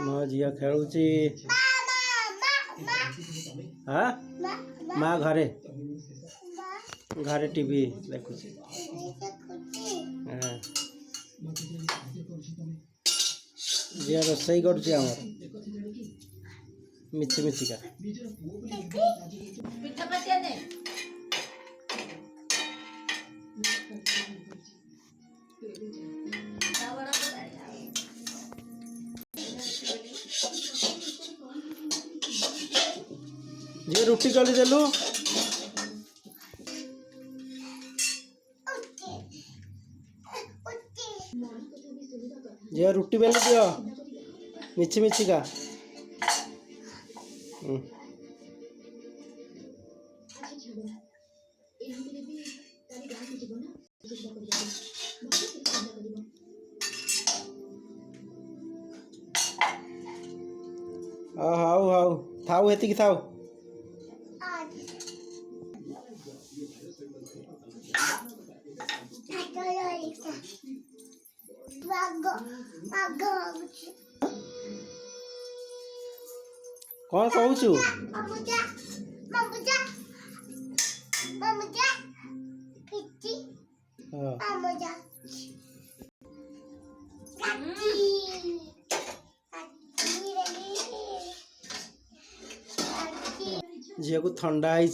मो झील खेलुची। हाँ माँ घरे घरे टीवी देखुची। हाँ झील रोसई करुची आमर मिची मिचिका। झील रुटी कली देलु। झील रुटी बेली दियो मिची मिचिका। हाउ हाउ थाउ हेती थाउ। कौन कहूचु? झील को ठंडा है।